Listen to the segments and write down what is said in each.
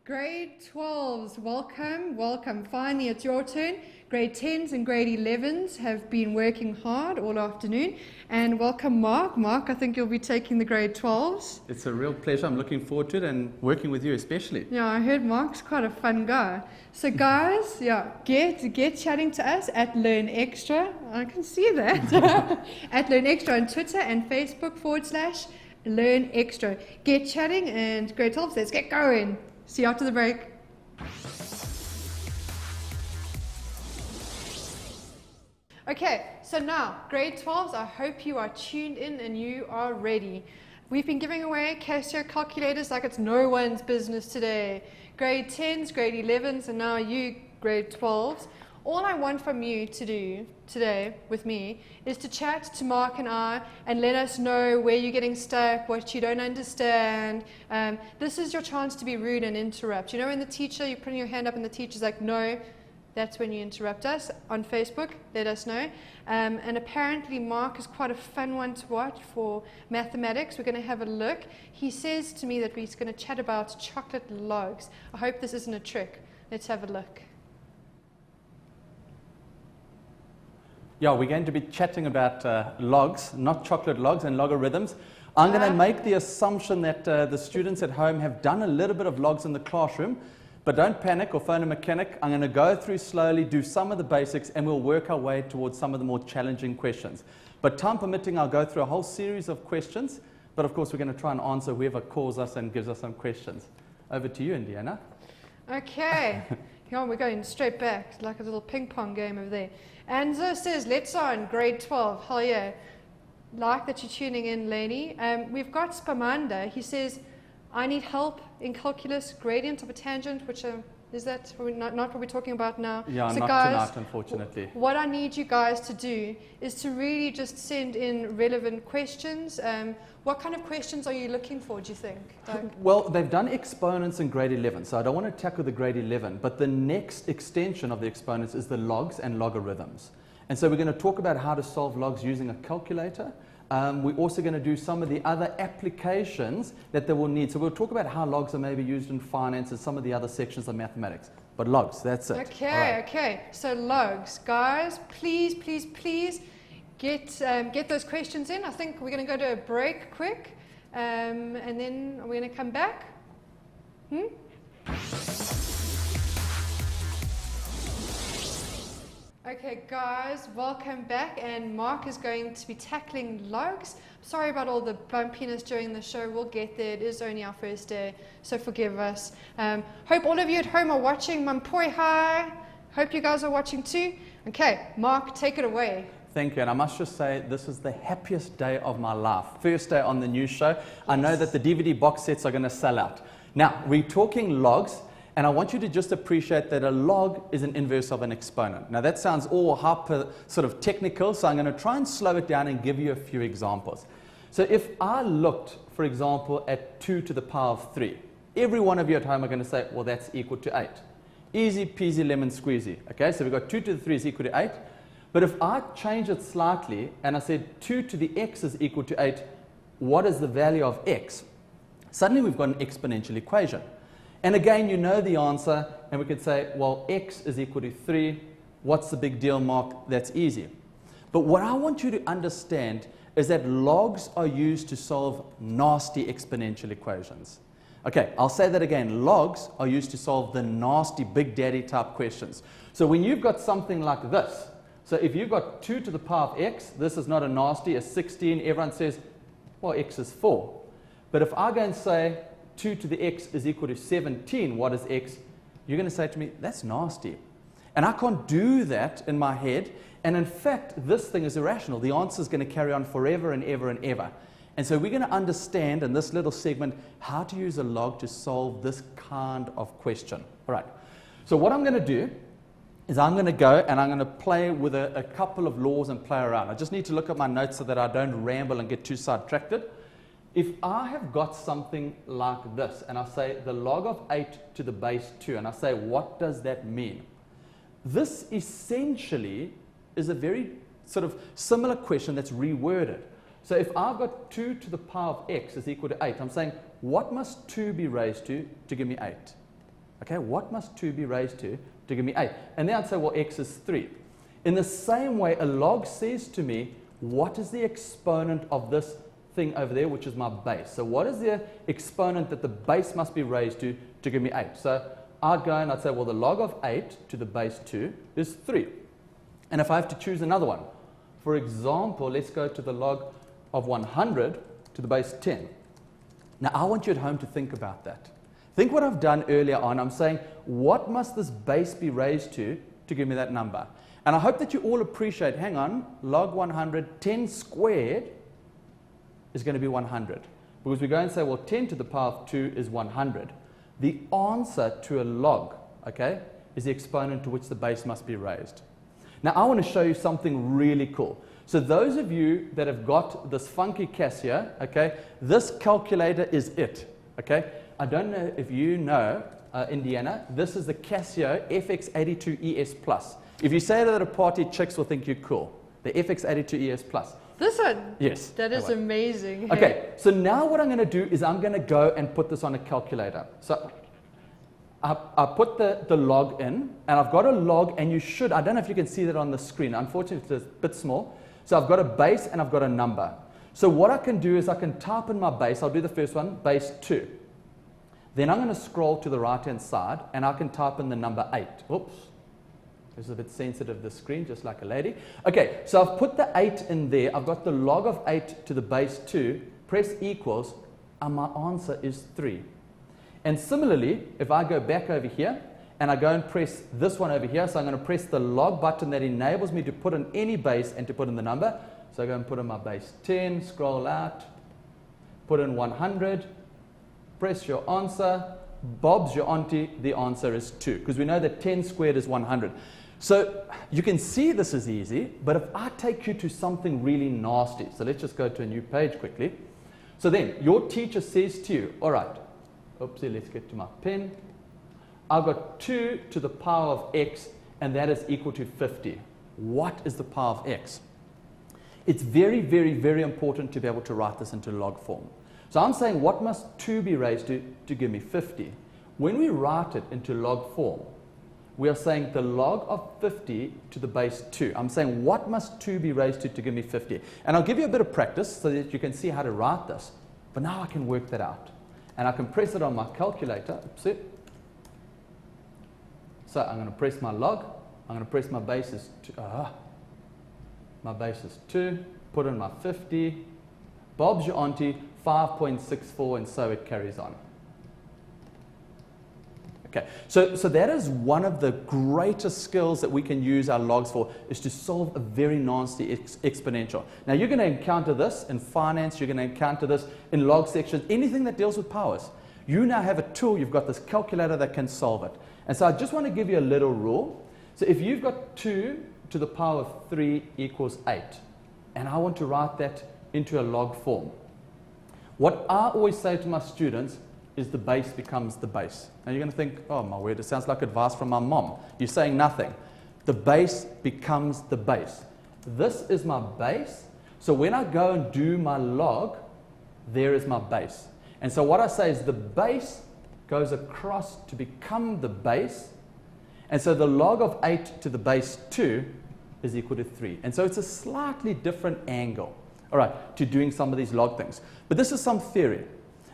Grade 12s, welcome. Finally, it's your turn. Grade 10s and grade 11s have been working hard all afternoon. And welcome, Mark. Mark, I think you'll be taking the grade 12s. It's a real pleasure. I'm looking forward to it and working with you especially. Yeah, I heard Mark's quite a fun guy. So guys, get chatting to us at Learn Extra. I can see that. At Learn Extra on Twitter and Facebook /Learn Extra. Get chatting, and grade 12s, let's get going. See you after the break. Okay, so now, grade 12s, I hope you are tuned in and you are ready. We've been giving away Casio calculators like it's no one's business today. Grade 10s, grade 11s, and now you, grade 12s. All I want from you to do today with me is to chat to Mark and I and let us know where you're getting stuck, what you don't understand. This is your chance to be rude and interrupt. You know, when the teacher, you're putting your hand up and the teacher's like, no, that's when you interrupt us. On Facebook, let us know. And apparently Mark is quite a fun one to watch for mathematics. We're going to have a look. He says to me that he's going to chat about chocolate logs. I hope this isn't a trick. Let's have a look. Yeah, we're going to be chatting about logs, not chocolate logs, and logarithms. I'm going to make the assumption that the students at home have done a little bit of logs in the classroom, but don't panic or phone a mechanic. I'm going to go through slowly, do some of the basics, and we'll work our way towards some of the more challenging questions. But time permitting, I'll go through a whole series of questions, but of course we're going to try and answer whoever calls us and gives us some questions. Over to you, Indiana. Okay. Yeah, we're going straight back, like a little ping pong game over there. Anzo says, let's on, grade 12. Hell yeah. Like that you're tuning in, Lainey. We've got Spamanda. He says, I need help in calculus, gradient of a tangent, which is that not what we're talking about now? Yeah, so not guys, tonight, unfortunately. What I need you guys to do is to really just send in relevant questions. What kind of questions are you looking for, do you think, Doug? Well, they've done exponents in grade 11, so I don't want to tackle the grade 11, but the next extension of the exponents is the logs and logarithms. And so we're going to talk about how to solve logs using a calculator. We're also going to do some of the other applications that they will need. So we'll talk about how logs are maybe used in finance and some of the other sections of mathematics. But logs, that's it. Okay, okay. So logs, guys, please get those questions in. I think we're going to go to a break quick, and then we're going to come back. Okay, guys, welcome back, and Mark is going to be tackling logs. Sorry about all the bumpiness during the show. We'll get there. It is only our first day, so forgive us. Hope all of you at home are watching. Mampoi hi. Hope you guys are watching too. Okay, Mark, take it away. Thank you, and I must just say this is the happiest day of my life. First day on the new show. Yes. I know that the DVD box sets are going to sell out. Now, we're talking logs, and I want you to just appreciate that a log is an inverse of an exponent. Now, that sounds all hyper sort of technical, so I'm going to try and slow it down and give you a few examples. So if I looked, for example, at 2 to the power of 3, every one of you at home are going to say, well, that's equal to 8. Easy peasy lemon squeezy. Okay, so we've got 2 to the 3 is equal to 8. But if I change it slightly and I said 2 to the x is equal to 8, what is the value of x? Suddenly we've got an exponential equation. And again, you know the answer, and we could say, well, x is equal to 3. What's the big deal, Mark? That's easy. But what I want you to understand is that logs are used to solve nasty exponential equations. Okay, I'll say that again. Logs are used to solve the nasty Big Daddy type questions. So when you've got something like this, so if you've got 2 to the power of x, this is not a nasty, a 16, everyone says, well, x is 4. But if I go and say 2 to the x is equal to 17, what is x? You're going to say to me, that's nasty. And I can't do that in my head. And in fact, this thing is irrational. The answer is going to carry on forever and ever and ever. And so we're going to understand in this little segment how to use a log to solve this kind of question. All right. So what I'm going to do is I'm going to go and I'm going to play with a couple of laws and play around. I just need to look at my notes so that I don't ramble and get too sidetracked. If I have got something like this, and I say the log of 8 to the base 2, and I say, what does that mean? This essentially is a very sort of similar question that's reworded. So if I've got 2 to the power of x is equal to 8, I'm saying, what must 2 be raised to give me 8? Okay, what must 2 be raised to give me 8? And then I'd say, well, x is 3. In the same way, a log says to me, what is the exponent of this thing over there, which is my base? So what is the exponent that the base must be raised to give me 8? So I'd go and I'd say, well, the log of 8 to the base 2 is 3. And if I have to choose another one, for example, let's go to the log of 100 to the base 10. Now, I want you at home to think about that. Think what I've done earlier on. I'm saying, what must this base be raised to give me that number? And I hope that you all appreciate, hang on, log 100, 10 squared is going to be 100. Because we go and say, well, 10 to the power of 2 is 100. The answer to a log, okay, is the exponent to which the base must be raised. Now, I want to show you something really cool. So those of you that have got this funky Casio, okay, this calculator is it, okay? I don't know if you know, Indiana, this is the Casio FX82ES Plus. If you say that at a party, chicks will think you're cool. The FX82ES Plus. This one? Yes. That is amazing. Okay, so now what I'm going to do is I'm going to go and put this on a calculator. So I put the log in, and I've got a log, and you should, I don't know if you can see that on the screen. Unfortunately, it's a bit small. So I've got a base and I've got a number. So what I can do is I can type in my base. I'll do the first one, base 2. Then I'm going to scroll to the right-hand side, and I can type in the number 8. Oops. This is a bit sensitive, the screen, just like a lady. Okay, so I've put the 8 in there. I've got the log of 8 to the base 2. Press equals, and my answer is 3. And similarly, if I go back over here, and I go and press this one over here, so I'm going to press the log button that enables me to put in any base and to put in the number. So I go and put in my base 10, scroll out, put in 100, press your answer, Bob's your auntie, the answer is 2, because we know that 10 squared is 100. So you can see this is easy, but if I take you to something really nasty, so let's just go to a new page quickly. So then, your teacher says to you, all right, oopsie, let's get to my pen. I've got 2 to the power of x, and that is equal to 50. What is the power of x? It's very, very, very important to be able to write this into log form. So I'm saying, what must 2 be raised to give me 50? When we write it into log form, we are saying the log of 50 to the base 2. I'm saying, what must 2 be raised to give me 50? And I'll give you a bit of practice so that you can see how to write this. But now I can work that out. And I can press it on my calculator. Oopsie. So I'm going to press my log. I'm going to press my base is 2. My base is 2. Put in my 50. Bob's your auntie, 5.64, and so it carries on. Okay, so that is one of the greatest skills that we can use our logs for, is to solve a very nasty exponential. Now, you're going to encounter this in finance. You're going to encounter this in log sections, anything that deals with powers. You now have a tool. You've got this calculator that can solve it. And so I just want to give you a little rule. So if you've got 2 to the power of 3 equals 8, and I want to write that into a log form, what I always say to my students is the base becomes the base. Now you're going to think, oh my word, it sounds like advice from my mom. You're saying nothing. The base becomes the base. This is my base. So when I go and do my log, there is my base. And so what I say is the base goes across to become the base. And so the log of 8 to the base 2 is equal to 3. And so it's a slightly different angle, all right, to doing some of these log things. But this is some theory.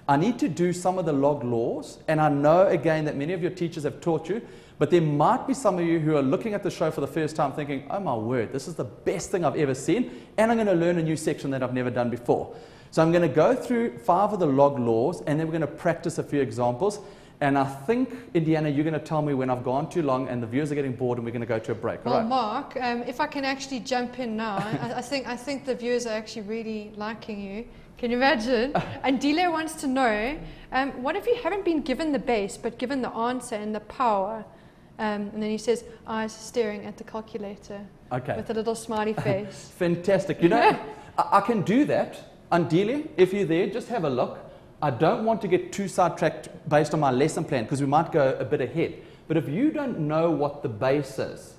I need to do some of the log laws, and I know, again, that many of your teachers have taught you, but there might be some of you who are looking at the show for the first time thinking, oh my word, this is the best thing I've ever seen, and I'm going to learn a new section that I've never done before. So I'm going to go through 5 of the log laws, and then we're going to practice a few examples. And I think, Indiana, you're going to tell me when I've gone too long and the viewers are getting bored and we're going to go to a break. Well, all right? Mark, if I can actually jump in now, I think the viewers are actually really liking you. Can you imagine? And Dile wants to know, what if you haven't been given the base, but given the answer and the power? And then he says, eyes staring at the calculator. Okay. With a little smiley face. Fantastic. You know, I can do that. And Dile, if you're there, just have a look. I don't want to get too sidetracked based on my lesson plan, because we might go a bit ahead. But if you don't know what the base is,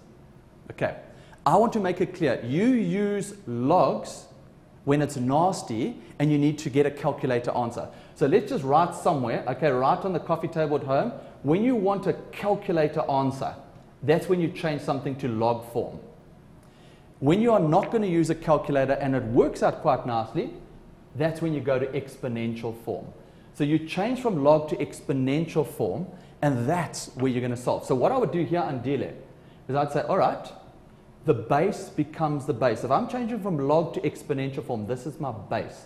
okay, I want to make it clear. You use logs when it's nasty and you need to get a calculator answer. So let's just write somewhere, okay, write on the coffee table at home, when you want a calculator answer, that's when you change something to log form. When you are not going to use a calculator and it works out quite nicely, that's when you go to exponential form. So you change from log to exponential form, and that's where you're going to solve. So what I would do here on Dile is I'd say, all right, the base becomes the base. If I'm changing from log to exponential form, this is my base.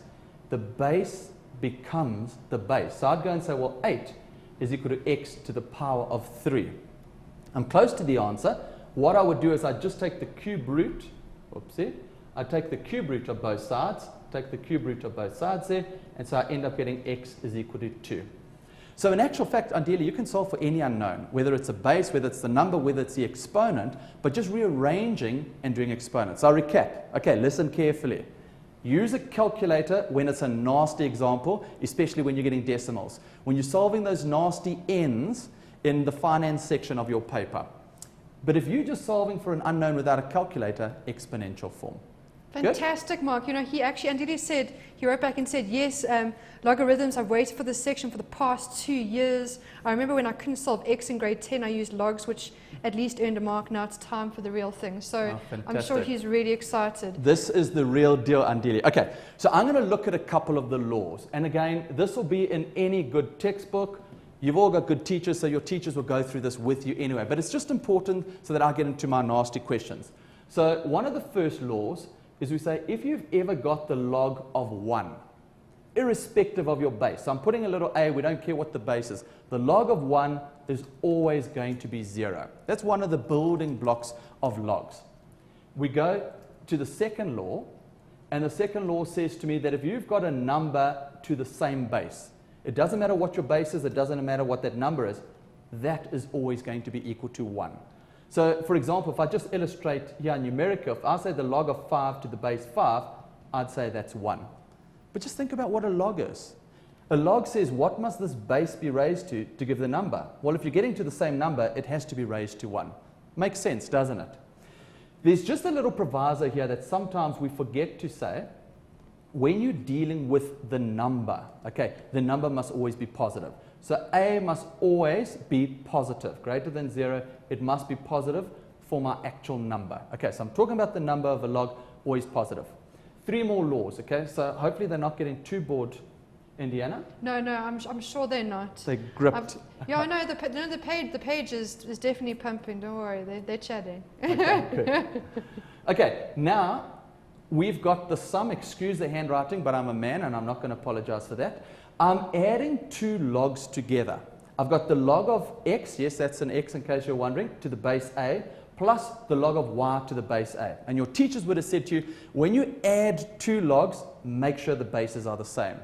The base becomes the base. So I'd go and say, well, 8 is equal to x to the power of 3. I'm close to the answer. What I would do is I'd just take the cube root. Oopsie. I'd take the cube root of both sides, take the cube root of both sides there, and so I end up getting x is equal to 2. So in actual fact, ideally, you can solve for any unknown, whether it's a base, whether it's the number, whether it's the exponent, but just rearranging and doing exponents. So I'll recap. Okay, listen carefully. Use a calculator when it's a nasty example, especially when you're getting decimals. When you're solving those nasty ends in the finance section of your paper. But if you're just solving for an unknown without a calculator, exponential form. Fantastic, Mark. You know, he actually, he wrote back and said, yes, logarithms, I've waited for this section for the past 2 years. I remember when I couldn't solve x in grade 10, I used logs, which at least earned a mark. Now it's time for the real thing. So I'm sure he's really excited. This is the real deal, Andili. Okay, so I'm going to look at a couple of the laws. And again, this will be in any good textbook. You've all got good teachers, so your teachers will go through this with you anyway. But it's just important so that I get into my nasty questions. So one of the first laws is we say if you've ever got the log of 1, irrespective of your base. So I'm putting a little a, we don't care what the base is. The log of 1 is always going to be 0. That's one of the building blocks of logs. We go to the second law, and the second law says to me that if you've got a number to the same base, it doesn't matter what your base is, it doesn't matter what that number is, that is always going to be equal to 1. So, for example, if I just illustrate here numerical, if I say the log of 5 to the base 5, I'd say that's 1. But just think about what a log is. A log says, what must this base be raised to give the number? Well, if you're getting to the same number, it has to be raised to 1. Makes sense, doesn't it? There's just a little proviso here that sometimes we forget to say. When you're dealing with the number, okay, the number must always be positive. So a must always be positive. Greater than 0, it must be positive for my actual number. Okay, so I'm talking about the number of a log, always positive. 3 more laws, okay? So hopefully they're not getting too bored, Indiana. No, I'm sure they're not. They're gripped. Yeah, I know the page is definitely pumping. Don't worry, they're chatting. Okay, good. Okay, now we've got the sum. Excuse the handwriting, but I'm a man and I'm not going to apologize for that. I'm adding 2 logs together. I've got the log of x, yes, that's an x in case you're wondering, to the base a, plus the log of y to the base a. And your teachers would have said to you, when you add 2 logs, make sure the bases are the same.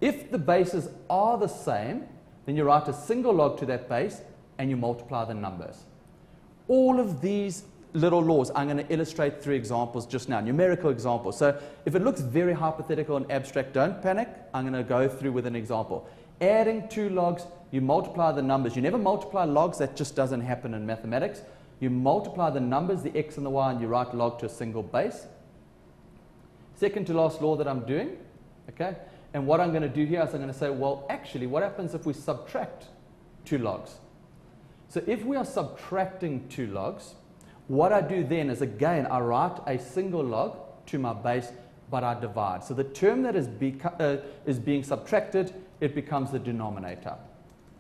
If the bases are the same, then you write a single log to that base and you multiply the numbers. All of these little laws I'm going to illustrate through examples just now, numerical examples. So if it looks very hypothetical and abstract, don't panic. I'm going to go through with an example. Adding 2 logs, you multiply the numbers. You never multiply logs, that just doesn't happen in mathematics. You multiply the numbers, the x and the y, and you write log to a single base. Second to last law that I'm doing, okay? And what I'm going to do here is I'm going to say, well, actually, what happens if we subtract 2 logs? So if we are subtracting 2 logs, what I do then is, again, I write a single log to my base, but I divide. So the term that is being subtracted, it becomes the denominator.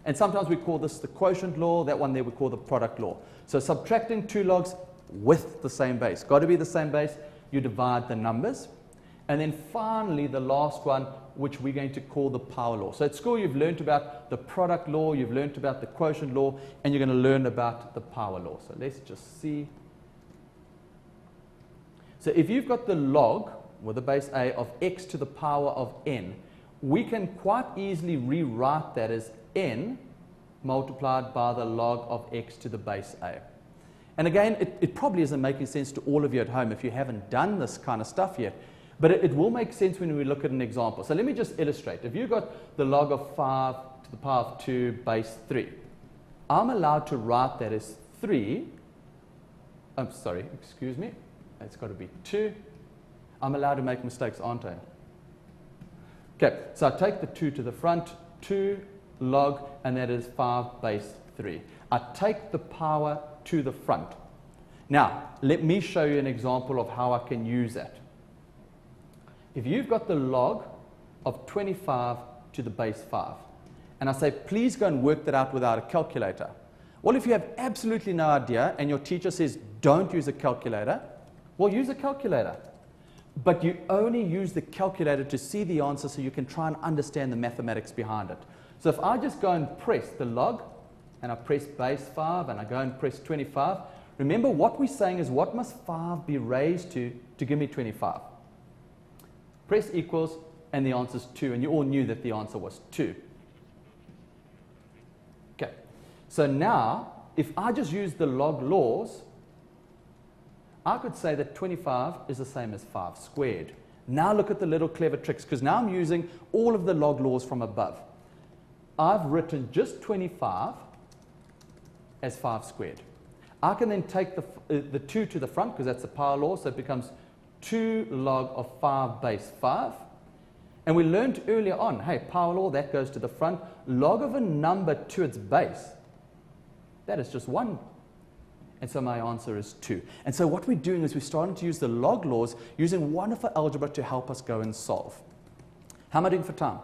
And sometimes we call this the quotient law. That one there we call the product law. So subtracting 2 logs with the same base. Got to be the same base. You divide the numbers. And then finally, the last one, which we're going to call the power law. So at school, you've learned about the product law, you've learned about the quotient law, and you're going to learn about the power law. So let's just see. So if you've got the log, with the base a, of x to the power of n, we can quite easily rewrite that as n multiplied by the log of x to the base a. And again, it probably isn't making sense to all of you at home if you haven't done this kind of stuff yet. But it will make sense when we look at an example. So let me just illustrate. If you've got the log of 5 to the power of 2 base 3, I'm allowed to write that as 3. I'm sorry, excuse me. It's got to be 2. I'm allowed to make mistakes, aren't I? Okay, so I take the 2 to the front, 2 log, and that is 5 base 3. I take the power to the front. Now, let me show you an example of how I can use that. If you've got the log of 25 to the base 5, and I say, please go and work that out without a calculator. Well, if you have absolutely no idea, and your teacher says, don't use a calculator, well, use a calculator. But you only use the calculator to see the answer so you can try and understand the mathematics behind it. So if I just go and press the log, and I press base 5, and I go and press 25, remember what we're saying is what must 5 be raised to give me 25? Press equals, and the answer is 2, and you all knew that the answer was 2. Okay, so now, if I just use the log laws, I could say that 25 is the same as 5 squared. Now look at the little clever tricks, because now I'm using all of the log laws from above. I've written just 25 as 5 squared. I can then take the 2 to the front, because that's the power law, so it becomes 2 log of 5 base 5. And we learned earlier on, hey, power law, that goes to the front. Log of a number to its base, that is just 1. And so my answer is 2. And so what we're doing is we're starting to use the log laws using wonderful algebra to help us go and solve. How am I doing for time?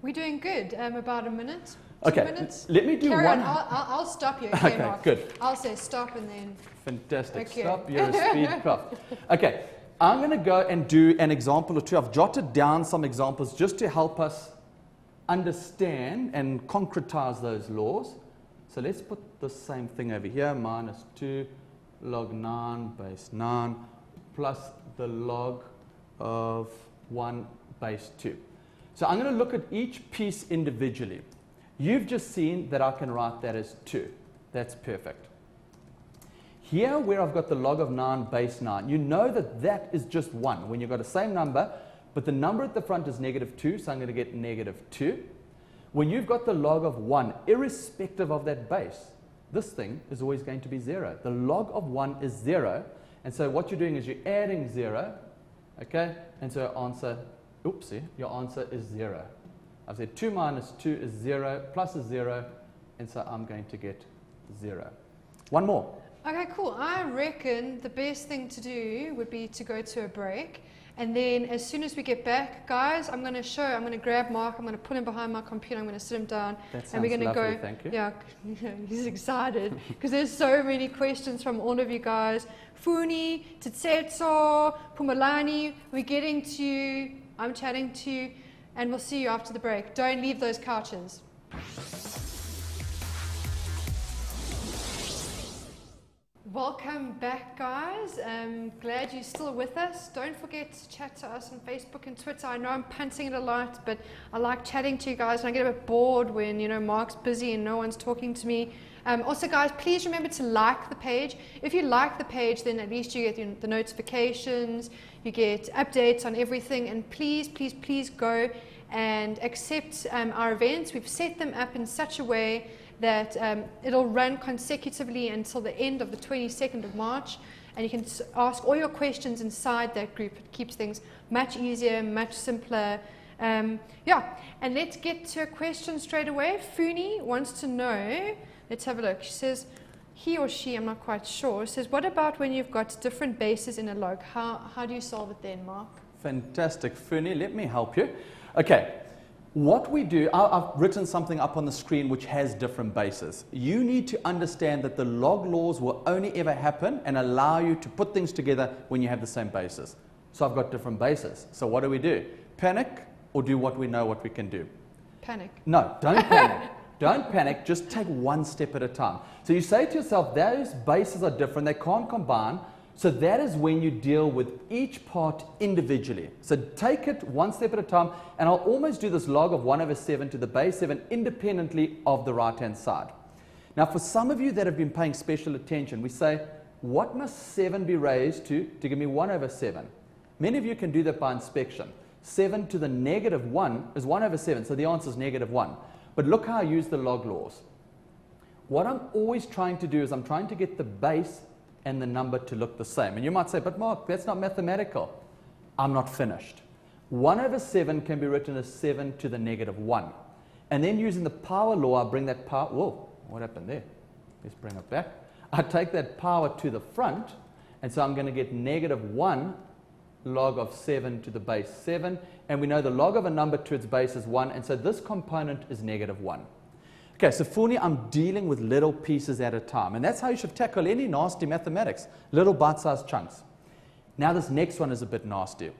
We're doing good. About a minute. 2 Okay, minutes. let me do Carry one. on. I'll stop you. Okay, Okay, Mark. good. I'll say stop and then. Fantastic. Okay. Stop, you're a speed cop. Okay, I'm going to go and do an example or two. I've jotted down some examples just to help us understand and concretize those laws. So let's put the same thing over here, minus 2 log 9 base 9 plus the log of 1 base 2. So I'm going to look at each piece individually. You've just seen that I can write that as 2. That's perfect. Here where I've got the log of 9 base 9, you know that that is just 1 when you've got the same number, but the number at the front is negative 2, so I'm going to get negative 2. When you've got the log of 1, irrespective of that base, this thing is always going to be 0. The log of 1 is 0, and so what you're doing is you're adding 0, okay? And so your answer is 0. I've said 2 minus 2 is 0, plus is 0, and so I'm going to get 0. One more. Okay, cool. I reckon the best thing to do would be to go to a break. And then as soon as we get back, guys, I'm going to grab Mark, I'm going to put him behind my computer, I'm going to sit him down. And we're going to go. Thank you. Yeah, he's excited because there's so many questions from all of you guys. Funi, Tsetso, Pumalani, we're getting to you, I'm chatting to you, and we'll see you after the break. Don't leave those couches. Welcome back, guys. Glad you're still with us. Don't forget to chat to us on Facebook and Twitter. I know I'm punting it a lot, but I like chatting to you guys, and I get a bit bored when, you know, Mark's busy and no one's talking to me. Also, guys, please remember to like the page. If you like the page, then at least you get the notifications, you get updates on everything, and please, please, please go and accept our events. We've set them up in such a way that it'll run consecutively until the end of the 22nd of March, and you can ask all your questions inside that group. It keeps things much easier, much simpler. Yeah, and let's get to a question straight away. Funi wants to know, let's have a look. She says, he or she, I'm not quite sure, says, what about when you've got different bases in a log? How do you solve it then, Mark? Fantastic, Funi. Let me help you. Okay. What we do, I've written something up on the screen which has different bases. You need to understand that the log laws will only ever happen and allow you to put things together when you have the same bases. So I've got different bases. So what do? Panic or do what we know what we can do? Panic. No, don't panic. Don't panic, just take one step at a time. So you say to yourself, those bases are different, they can't combine. So that is when you deal with each part individually. So take it one step at a time, and I'll almost do this log of 1 over 7 to the base 7 independently of the right-hand side. Now, for some of you that have been paying special attention, we say, what must 7 be raised to give me 1 over 7? Many of you can do that by inspection. 7 to the negative 1 is 1 over 7, so the answer is negative 1. But look how I use the log laws. What I'm always trying to do is I'm trying to get the base and the number to look the same. And you might say, but Mark, that's not mathematical. I'm not finished. 1 over 7 can be written as 7 to the negative 1. And then using the power law, I bring that power, whoa, what happened there? Let's bring it back. I take that power to the front, and so I'm going to get negative 1 log of 7 to the base 7. And we know the log of a number to its base is 1, and so this component is negative 1. Okay, so Funi, I'm dealing with little pieces at a time. And that's how you should tackle any nasty mathematics, little bite-sized chunks. Now this next one is a bit nasty.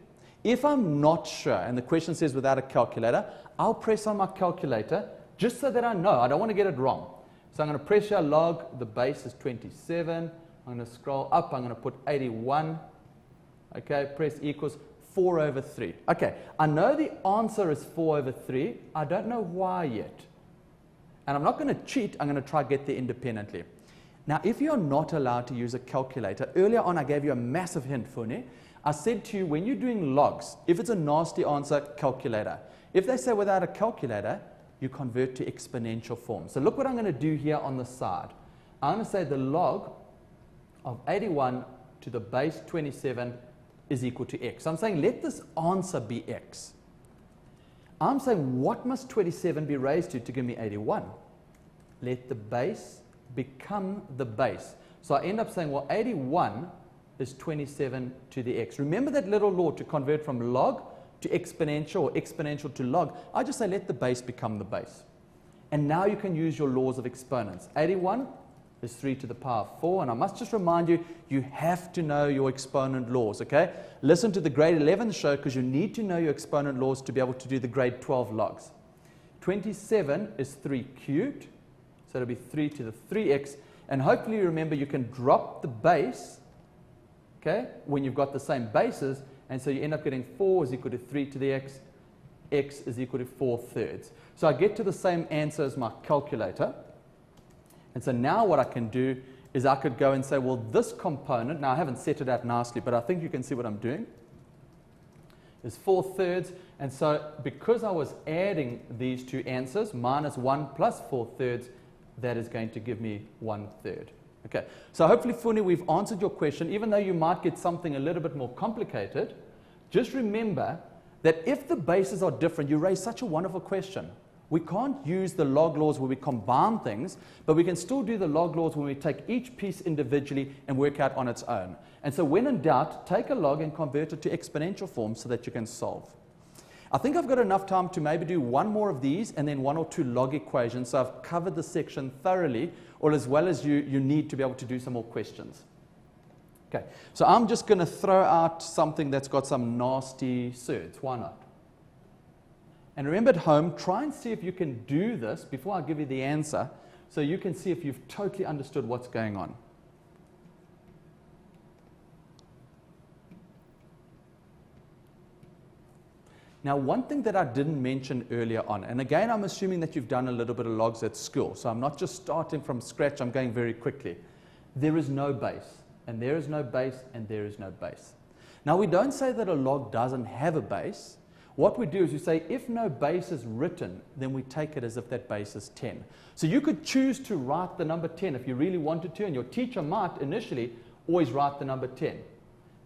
If I'm not sure, and the question says without a calculator, I'll press on my calculator just so that I know. I don't want to get it wrong. So I'm going to press here log, the base is 27. I'm going to scroll up, I'm going to put 81. Okay, press equals 4 over 3. Okay, I know the answer is 4 over 3. I don't know why yet. And I'm not going to cheat, I'm going to try to get there independently. Now, if you're not allowed to use a calculator, earlier on I gave you a massive hint, Funi. I said to you, when you're doing logs, if it's a nasty answer, calculator. If they say without a calculator, you convert to exponential form. So look what I'm going to do here on the side. I'm going to say the log of 81 to the base 27 is equal to x. So I'm saying let this answer be x. I'm saying what must 27 be raised to give me 81? Let the base become the base. So I end up saying, well, 81 is 27 to the x. Remember that little law to convert from log to exponential or exponential to log. I just say let the base become the base. And now you can use your laws of exponents. 81 is 3 to the power 4. And I must just remind you, you have to know your exponent laws, okay? Listen to the grade 11 show because you need to know your exponent laws to be able to do the grade 12 logs. 27 is 3 cubed. So it'll be 3 to the 3x. And hopefully you remember you can drop the base, okay, when you've got the same bases. And so you end up getting 4 is equal to 3 to the x. X is equal to 4/3. So I get to the same answer as my calculator. And so now what I can do is I could go and say, well, this component, now I haven't set it out nicely, but I think you can see what I'm doing, is 4/3. And so because I was adding these two answers, minus 1 plus 4/3, that is going to give me 1/3. Okay, so hopefully, Funi, we've answered your question. Even though you might get something a little bit more complicated, just remember that if the bases are different, you raise such a wonderful question. We can't use the log laws where we combine things, but we can still do the log laws when we take each piece individually and work out on its own. And so when in doubt, take a log and convert it to exponential form so that you can solve. I think I've got enough time to maybe do one more of these and then 1 or 2 log equations. So I've covered the section thoroughly, or as well as you need to be able to do some more questions. Okay, so I'm just going to throw out something that's got some nasty surds. Why not? And remember at home, try and see if you can do this before I give you the answer, so you can see if you've totally understood what's going on. Now, one thing that I didn't mention earlier on, and again, I'm assuming that you've done a little bit of logs at school, so I'm not just starting from scratch, I'm going very quickly. There is no base, and there is no base, and there is no base. Now, we don't say that a log doesn't have a base. What we do is we say if no base is written, then we take it as if that base is 10. So you could choose to write the number 10 if you really wanted to, and your teacher might initially always write the number 10.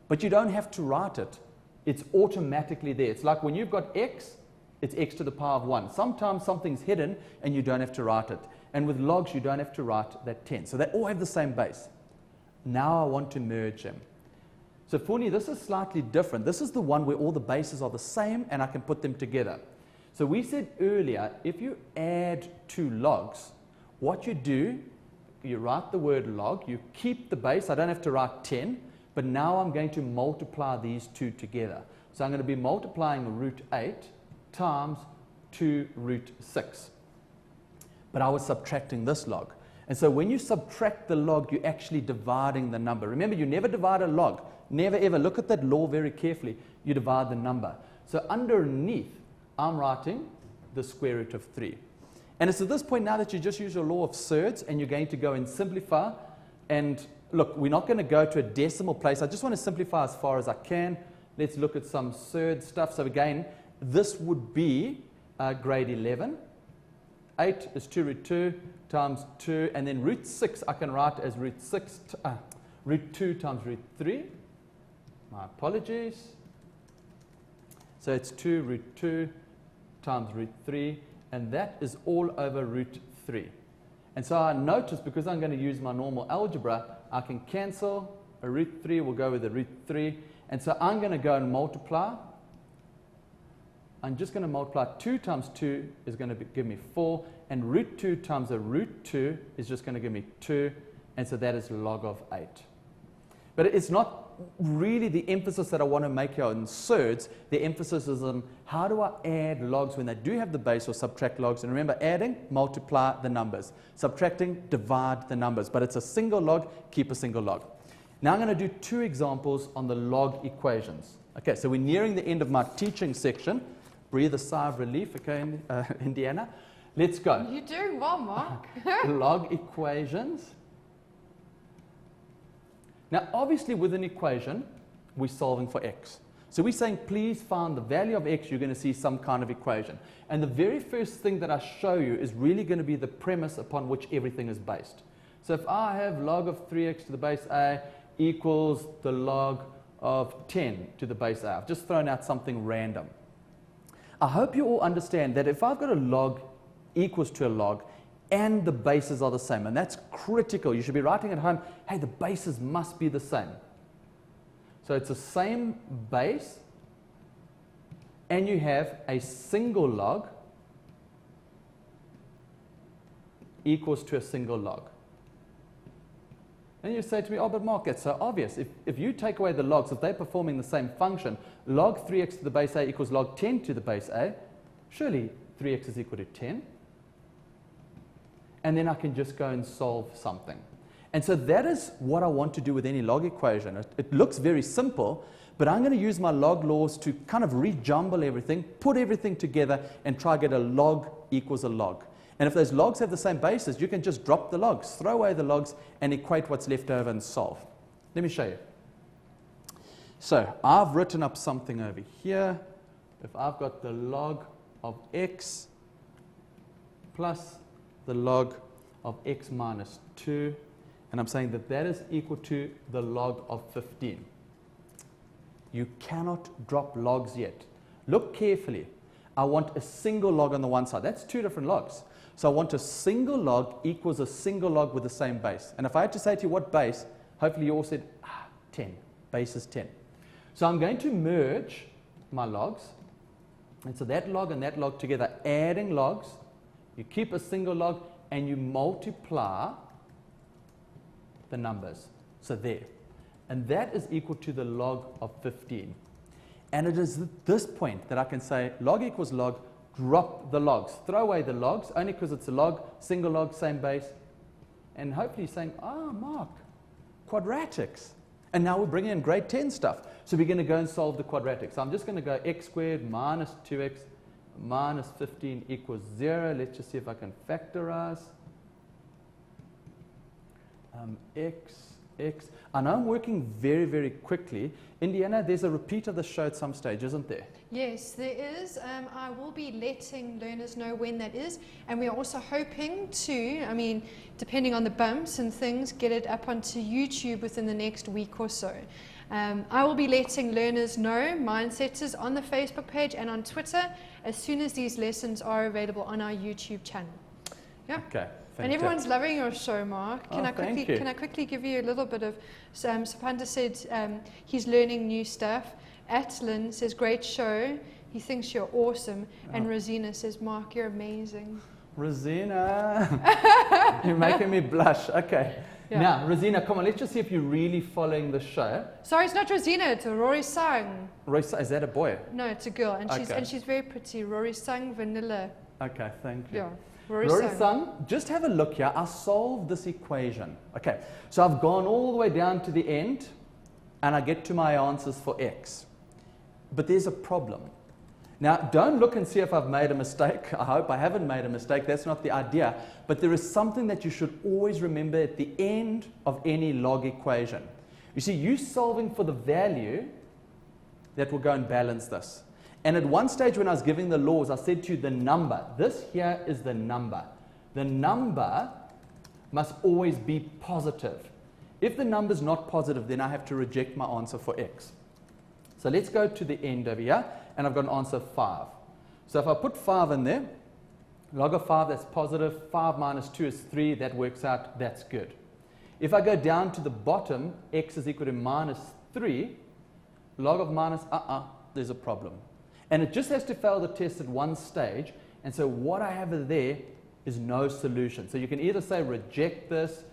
But you don't have to write it. It's automatically there. It's like when you've got x, it's x to the power of 1. Sometimes something's hidden and you don't have to write it. And with logs, you don't have to write that 10. So they all have the same base. Now I want to merge them. So Funi, this is slightly different. This is the one where all the bases are the same and I can put them together. So we said earlier, if you add 2 logs, what you do, you write the word log, you keep the base. I don't have to write 10. But now I'm going to multiply these 2 together. So I'm going to be multiplying root 8 times 2 root 6. But I was subtracting this log. And so when you subtract the log, you're actually dividing the number. Remember, you never divide a log. Never ever. Look at that law very carefully. You divide the number. So underneath, I'm writing the square root of 3. And it's at this point now that you just use your law of surds and you're going to go and simplify. And look, we're not going to go to a decimal place. I just want to simplify as far as I can. Let's look at some surd stuff. So again, this would be grade 11. 8 is 2 root 2 times 2. And then root 6 I can write as root 2 times root 3. My apologies. So it's 2 root 2 times root 3, and that is all over root 3. And so I notice, because I'm going to use my normal algebra, I can cancel. A root 3 will go with a root 3. And so I'm going to go and multiply. I'm just going to multiply 2 times 2 is going to give me 4. And root 2 times a root 2 is just going to give me 2. And so that is log of 8. But it's not really the emphasis that I want to make here on surds. The emphasis is on how do I add logs when they do have the base, or subtract logs. And remember, adding, multiply the numbers. Subtracting, divide the numbers. But it's a single log, keep a single log. Now I'm going to do 2 examples on the log equations. Okay, so we're nearing the end of my teaching section. Breathe a sigh of relief, okay, Indiana. Let's go. You're doing well, Mark. Log equations. Now, obviously, with an equation, we're solving for x. So we're saying, please find the value of x. You're going to see some kind of equation. And the very first thing that I show you is really going to be the premise upon which everything is based. So if I have log of 3x to the base a equals the log of 10 to the base a, I've just thrown out something random. I hope you all understand that if I've got a log equals to a log, and the bases are the same, and that's critical. You should be writing at home, hey, the bases must be the same. So it's the same base, and you have a single log equals to a single log. And you say to me, oh, but Mark, that's so obvious. If you take away the logs, if they're performing the same function, log 3x to the base a equals log 10 to the base a, surely 3x is equal to 10. And then I can just go and solve something. And so that is what I want to do with any log equation. It looks very simple, but I'm going to use my log laws to kind of rejumble everything, put everything together, and try to get a log equals a log. And if those logs have the same basis, you can just drop the logs, throw away the logs, and equate what's left over and solve. Let me show you. So I've written up something over here. If I've got the log of x plus the log of x minus 2, and I'm saying that that is equal to the log of 15. You cannot drop logs yet. Look carefully. I want a single log on the one side. That's 2 different logs. So I want a single log equals a single log with the same base. And if I had to say to you what base, hopefully you all said 10. Base is 10. So I'm going to merge my logs. And so that log and that log together, adding logs. You keep a single log and you multiply the numbers. So there. And that is equal to the log of 15. And it is at this point that I can say log equals log, drop the logs. Throw away the logs, only because it's a log, single log, same base. And hopefully you're saying, Mark, quadratics. And now we're bringing in grade 10 stuff. So we're going to go and solve the quadratic. So I'm just going to go x squared minus 2x minus 15 equals 0. Let's just see if I can factorize. X. I know I'm working very, very quickly. Indiana, there's a repeat of the show at some stage, isn't there? Yes, there is. I will be letting learners know when that is. And we're also hoping to, depending on the bumps and things, get it up onto YouTube within the next week or so. I will be letting learners know, Mindsetters, on the Facebook page and on Twitter as soon as these lessons are available on our YouTube channel. Yeah. Okay. And everyone's loving your show, Mark. Can Thank you. Can I quickly give you a little bit of, Sapanda said he's learning new stuff. Atlin says, great show. He thinks you're awesome. And Rosina says, Mark, you're amazing. Rosina, you're making me blush. Okay. Yeah. Now, Rosina, come on, let's just see if you're really following the show. Sorry, it's not Rosina, it's Rory Sang. Rory, is that a boy? No, it's a girl, and she's very pretty. Rory Sang Vanilla. Okay, thank you. Yeah. Rory Sang, just have a look here. I solved this equation. Okay, so I've gone all the way down to the end, and I get to my answers for x. But there's a problem. Now, don't look and see if I've made a mistake. I hope I haven't made a mistake. That's not the idea. But there is something that you should always remember at the end of any log equation. You see, you're solving for the value that will go and balance this. And at one stage when I was giving the laws, I said to you the number. This here is the number. The number must always be positive. If the number is not positive, then I have to reject my answer for x. So let's go to the end over here. and I've got an answer of 5. So if I put 5 in there, log of 5, that's positive. 5 minus 2 is 3. That works out. That's good. If I go down to the bottom, x is equal to minus 3, log of minus, there's a problem. And it just has to fail the test at one stage. And so what I have there is no solution. So you can either say reject this,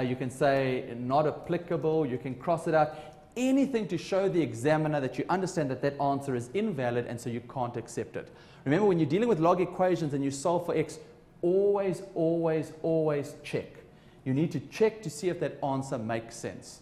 you can say not applicable, you can cross it out. Anything to show the examiner that you understand that that answer is invalid and so you can't accept it. Remember, when you're dealing with log equations and you solve for x, always, always, always check. You need to check to see if that answer makes sense.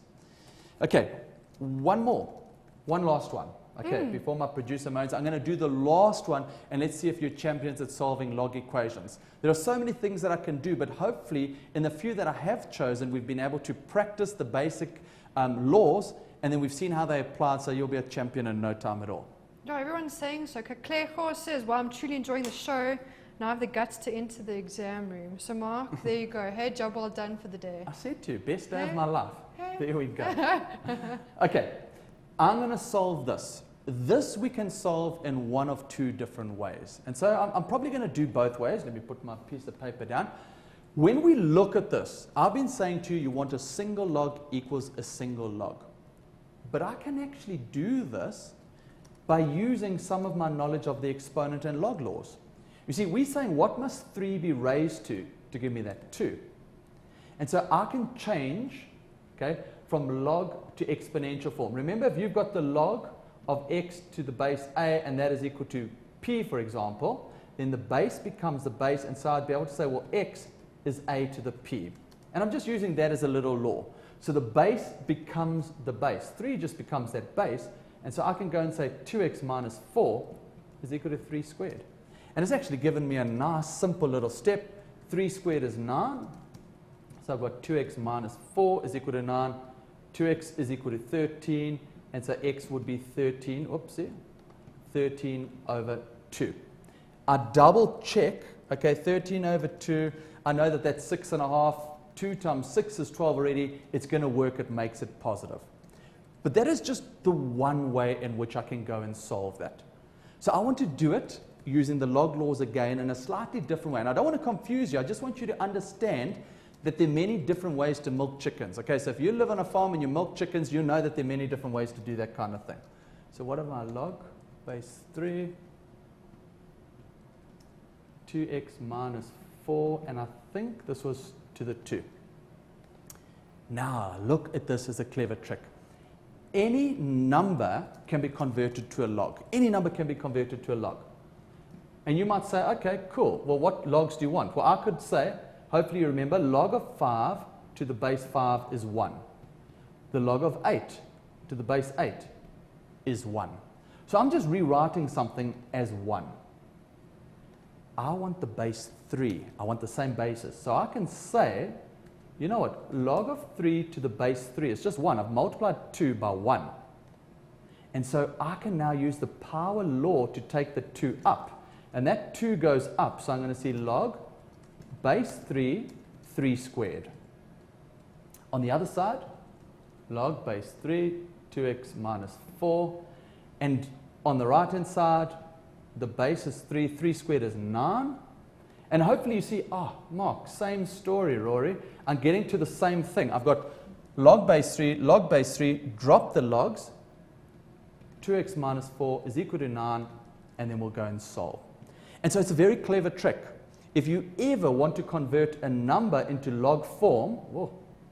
Okay, one last one. Okay, before my producer moans, I'm going to do the last one and let's see if you're champions at solving log equations. There are so many things that I can do, but hopefully in the few that I have chosen, we've been able to practice the basic laws, and then we've seen how they apply, so you'll be a champion in no time at all. No, everyone's saying so. Claire says, well, I'm truly enjoying the show. Now I have the guts to enter the exam room. So Mark, there you go. Hey, job well done for the day. I said to you, best day of my life. Hey. There we go. Okay, I'm going to solve this. This we can solve in one of two different ways. And so I'm probably going to do both ways. Let me put my piece of paper down. When we look at this, I've been saying to you, you want a single log equals a single log. But I can actually do this by using some of my knowledge of the exponent and log laws. You see, we're saying what must 3 be raised to give me that 2? And so I can change, okay, from log to exponential form. Remember, if you've got the log of x to the base a, and that is equal to p, for example, then the base becomes the base, and so I'd be able to say, well, x is a to the p. And I'm just using that as a little law. So the base becomes the base. 3 just becomes that base, and so I can go and say 2x minus 4 is equal to 3 squared. And it's actually given me a nice, simple little step. 3 squared is 9. So I've got 2x minus 4 is equal to 9. 2x is equal to 13. And so x would be 13. Oopsie. 13 over 2. I double check. Okay, 13 over 2. I know that that's 6.5. 2 times 6 is 12 already. It's going to work. It makes it positive. But that is just the one way in which I can go and solve that. So I want to do it using the log laws again in a slightly different way. And I don't want to confuse you. I just want you to understand that there are many different ways to milk chickens. Okay, so if you live on a farm and you milk chickens, you know that there are many different ways to do that kind of thing. So what am I? Log base 3, 2x minus 4, and I think this was to the 2. Now look at this as a clever trick. Any number can be converted to a log. Any number can be converted to a log. And you might say, okay, cool. Well, what logs do you want? Well, I could say, hopefully you remember, log of 5 to the base 5 is 1. The log of 8 to the base 8 is 1. So I'm just rewriting something as 1. I want the base 3. I want the same basis. So I can say, you know what, log of 3 to the base 3 is just 1. I've multiplied 2 by 1. And so I can now use the power law to take the 2 up. And that 2 goes up, so I'm going to see log base 3, 3 squared. On the other side, log base 3, 2x minus 4. And on the right-hand side, the base is 3, 3 squared is 9. And hopefully you see, Mark, same story, Rory. I'm getting to the same thing. I've got log base 3, drop the logs. 2x minus 4 is equal to 9, and then we'll go and solve. And so it's a very clever trick. If you ever want to convert a number into log form,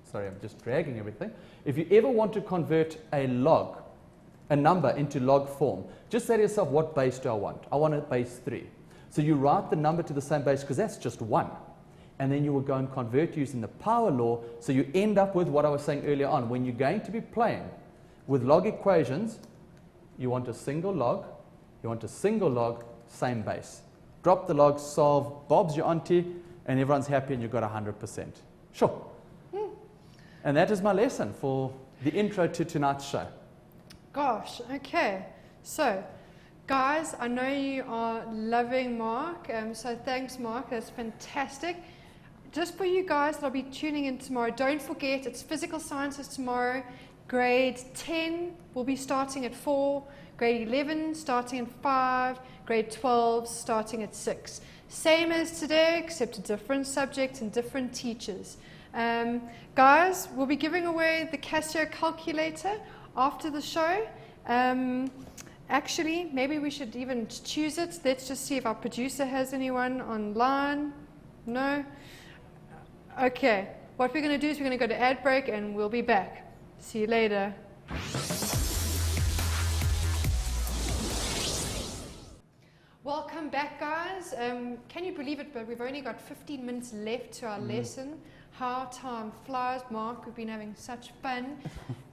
sorry, I'm just dragging everything. If you ever want to convert a number into log form, just say to yourself, what base do I want? I want a base 3. So you write the number to the same base because that's just 1. And then you will go and convert using the power law. So you end up with what I was saying earlier on. When you're going to be playing with log equations, you want a single log, same base. Drop the logs, solve, Bob's your auntie, and everyone's happy and you've got 100%. Sure. And that is my lesson for the intro to tonight's show. Gosh, okay. So, guys, I know you are loving Mark, so thanks, Mark. That's fantastic. Just for you guys that'll be tuning in tomorrow, don't forget, it's physical sciences tomorrow. Grade 10 will be starting at 4. grade 11 starting at 5, grade 12 starting at 6. Same as today, except a different subject and different teachers. Guys, we'll be giving away the Casio calculator after the show. Actually, maybe we should even choose it. Let's just see if our producer has anyone online. No? Okay, what we're going to do is we're going to go to ad break and we'll be back. See you later. Welcome back, guys. Can you believe it, but we've only got 15 minutes left to our lesson. How time flies, Mark. We've been having such fun.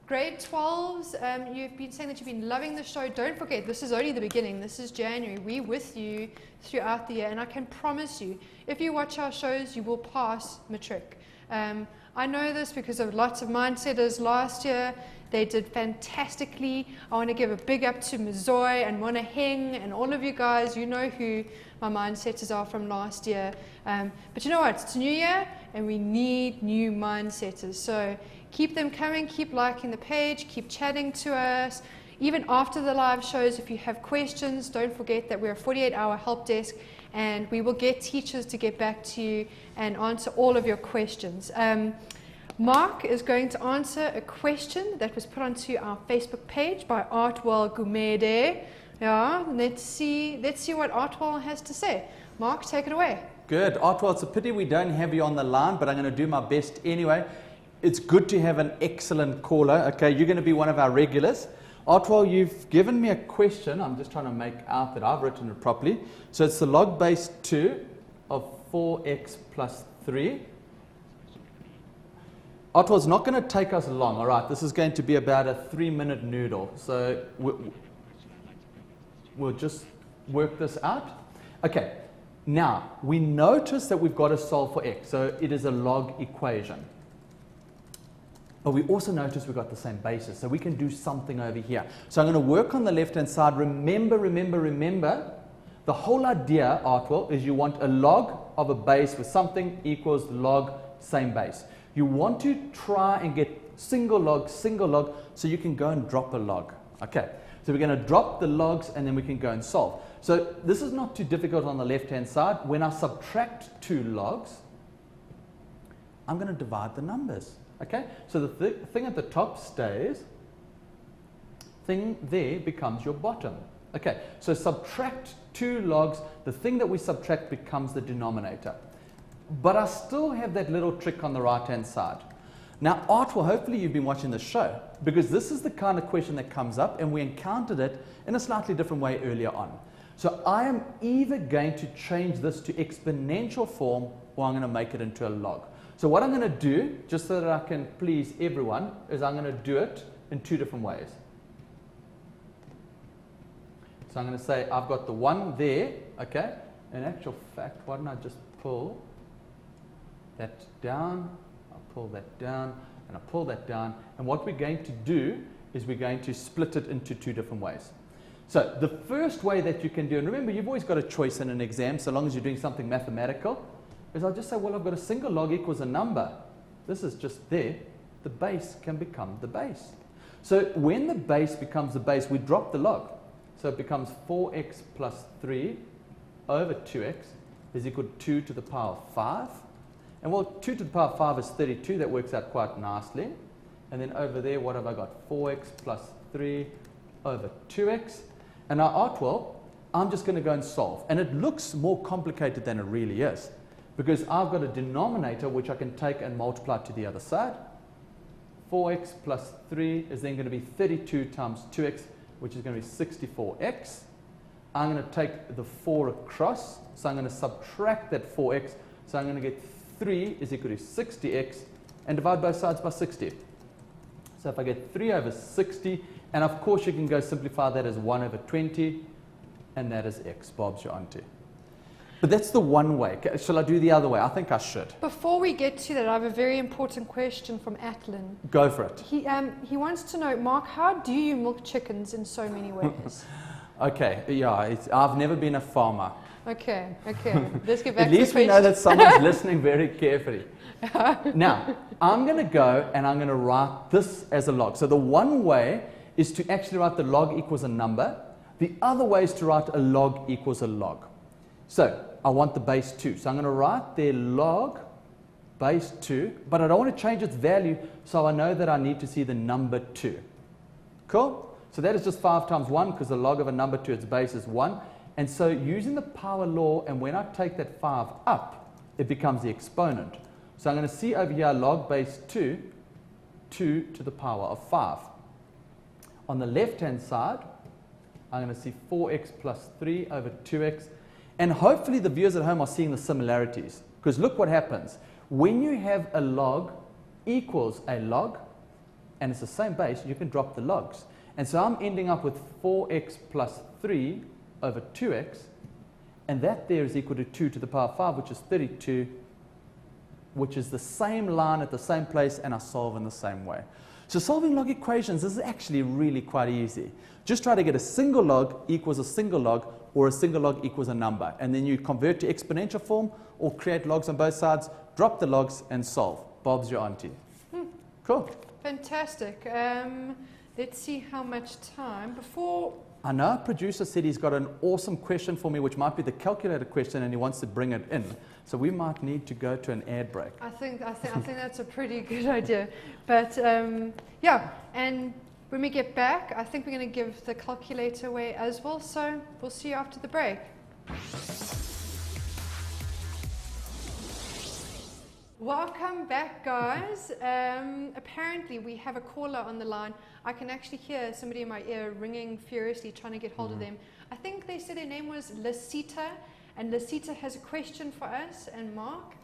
Grade 12s, you've been saying that you've been loving the show. Don't forget, this is only the beginning. This is January. We're with you throughout the year, and I can promise you, if you watch our shows, you will pass matric. I know this because of lots of mindsetters last year. They did fantastically. I want to give a big up to Mazoy and Mona Heng and all of you guys. You know who my mindsetters are from last year. But you know what? It's a new year, and we need new mindsetters. So keep them coming. Keep liking the page. Keep chatting to us. Even after the live shows, if you have questions, don't forget that we're a 48-hour help desk, and we will get teachers to get back to you and answer all of your questions. Mark is going to answer a question that was put onto our Facebook page by Artwell Gumede. Yeah, let's see what Artwell has to say. Mark, take it away. Good. Artwell, it's a pity we don't have you on the line, but I'm going to do my best anyway. It's good to have an excellent caller. Okay, you're going to be one of our regulars. Artwell, you've given me a question. I'm just trying to make out that I've written it properly. So it's the log base 2 of 4x plus 3. Artwell, it's not going to take us long. All right, this is going to be about a 3-minute noodle. So we'll just work this out. Okay, now we notice that we've got to solve for x. So it is a log equation. But we also notice we've got the same basis, so we can do something over here. So I'm going to work on the left-hand side. Remember, the whole idea, Artwell, is you want a log of a base with something equals log same base. You want to try and get single log, so you can go and drop a log. Okay, so we're going to drop the logs, and then we can go and solve. So this is not too difficult on the left-hand side. When I subtract 2 logs, I'm going to divide the numbers. Okay, so the thing at the top stays, thing there becomes your bottom. Okay, so subtract 2 logs, the thing that we subtract becomes the denominator. But I still have that little trick on the right-hand side. Now, Artwell, hopefully you've been watching the show, because this is the kind of question that comes up, and we encountered it in a slightly different way earlier on. So I am either going to change this to exponential form, or I'm going to make it into a log. So what I'm going to do, just so that I can please everyone, is I'm going to do it in 2 different ways. So I'm going to say I've got the 1 there, okay? In actual fact, why don't I just pull that down, I'll pull that down, and I'll pull that down. And what we're going to do is we're going to split it into 2 different ways. So the first way that you can do, and remember you've always got a choice in an exam so long as you're doing something mathematical, is I'll just say, well, I've got a single log equals a number. This is just there. The base can become the base. So when the base becomes the base, we drop the log. So it becomes 4x plus 3 over 2x is equal to 2 to the power of 5. And well, 2 to the power of 5 is 32. That works out quite nicely. And then over there, what have I got? 4x plus 3 over 2x. And now, Artwell, I'm just going to go and solve. And it looks more complicated than it really is, because I've got a denominator which I can take and multiply to the other side. 4x plus 3 is then going to be 32 times 2x, which is going to be 64x. I'm going to take the 4 across, so I'm going to subtract that 4x. So I'm going to get 3 is equal to 60x, and divide both sides by 60. So if I get 3 over 60, and of course you can go simplify that as 1 over 20, and that is x, Bob's your auntie. But that's the one way. Shall I do the other way? I think I should. Before we get to that, I have a very important question from Atlin. Go for it. He wants to know, Mark, how do you milk chickens in so many ways? Okay, yeah, I've never been a farmer. Okay. Let's get back At to the least we know that someone's listening very carefully. Now, I'm going to go and I'm going to write this as a log. So the one way is to actually write the log equals a number. The other way is to write a log equals a log. So I want the base 2. So I'm going to write there log base 2, but I don't want to change its value, so I know that I need to see the number 2. Cool? So that is just 5 times 1, because the log of a number to its base is 1. And so using the power law, and when I take that 5 up, it becomes the exponent. So I'm going to see over here log base 2, 2 to the power of 5. On the left-hand side, I'm going to see 4x plus 3 over 2x. And hopefully the viewers at home are seeing the similarities. Because look what happens. When you have a log equals a log, and it's the same base, you can drop the logs. And so I'm ending up with 4x plus 3 over 2x. And that there is equal to 2 to the power of 5, which is 32, which is the same line at the same place, and I solve in the same way. So solving log equations is actually really quite easy. Just try to get a single log equals a single log, or a single log equals a number. And then you convert to exponential form, or create logs on both sides, drop the logs, and solve. Bob's your auntie. Cool. Fantastic. Let's see how much time before... I know our producer said he's got an awesome question for me, which might be the calculator question, and he wants to bring it in. So we might need to go to an ad break. I think that's a pretty good idea. But yeah, and when we get back, I think we're going to give the calculator away as well. So we'll see you after the break. Welcome back, guys. Apparently we have a caller on the line. I can actually hear somebody in my ear ringing furiously trying to get hold of them. I think they said their name was Lasita, and Lasita has a question for us and Mark.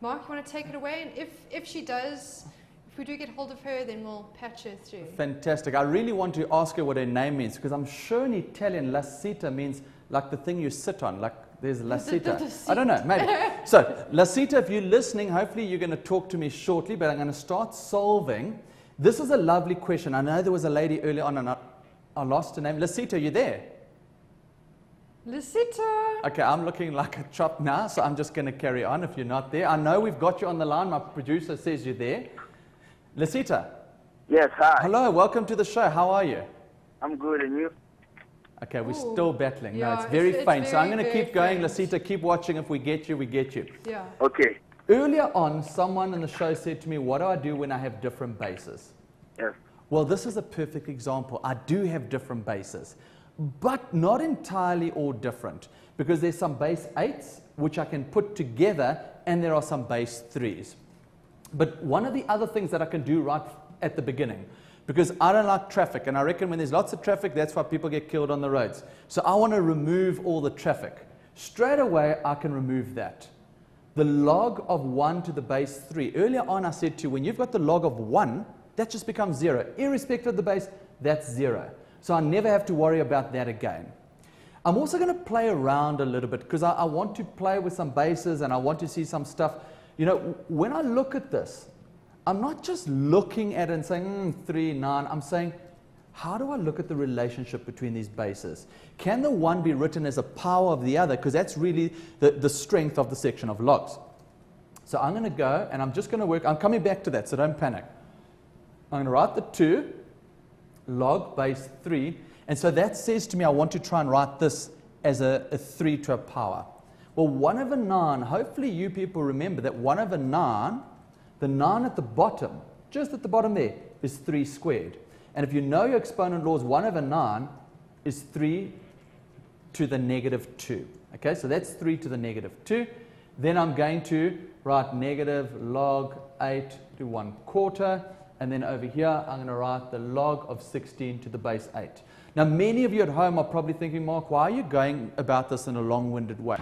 Mark, you want to take it away? And if she does, if we do get hold of her, then we'll patch her through. Fantastic. I really want to ask her what her name means, because I'm sure in Italian Lasita means like the thing you sit on, like there's Lasita. I don't know, maybe. So, Lasita, if you're listening, hopefully you're going to talk to me shortly, but I'm going to start solving. This is a lovely question. I know there was a lady earlier on, and I lost her name. Lasita, are you there? Lasita! Okay, I'm looking like a chop now, so I'm just going to carry on if you're not there. I know we've got you on the line. My producer says you're there. Lasita. Yes, hi. Hello, welcome to the show. How are you? I'm good, and you? Okay, we're still battling. Yeah, no, it's very faint. So I'm going to keep going. faint. Lasita, keep watching. If we get you, we get you. Yeah. Okay. Earlier on, someone in the show said to me, what do I do when I have different bases? Yes. Well, this is a perfect example. I do have different bases, but not entirely all different, because there's some base 8s, which I can put together, and there are some base 3s. But one of the other things that I can do right at the beginning, because I don't like traffic, and I reckon when there's lots of traffic, that's why people get killed on the roads. So I want to remove all the traffic. Straight away, I can remove that. The log of 1 to the base 3. Earlier on, I said to you, when you've got the log of 1, that just becomes 0. Irrespective of the base, that's 0. So I never have to worry about that again. I'm also going to play around a little bit, because I want to play with some bases, and I want to see some stuff. You know, when I look at this, I'm not just looking at it and saying, 3, 9. I'm saying, how do I look at the relationship between these bases? Can the one be written as a power of the other? Because that's really the strength of the section of logs. So I'm going to go, and I'm just going to work. I'm coming back to that, so don't panic. I'm going to write the 2, log base 3. And so that says to me I want to try and write this as a 3 to a power. Well, 1 over 9, hopefully you people remember that 1 over 9, the 9 at the bottom, just at the bottom there, is 3 squared. And if you know your exponent laws, 1 over 9 is 3 to the negative 2. Okay, so that's 3 to the negative 2. Then I'm going to write negative log 8 to 1/4. And then over here, I'm going to write the log of 16 to the base 8. Now, many of you at home are probably thinking, Mark, why are you going about this in a long-winded way?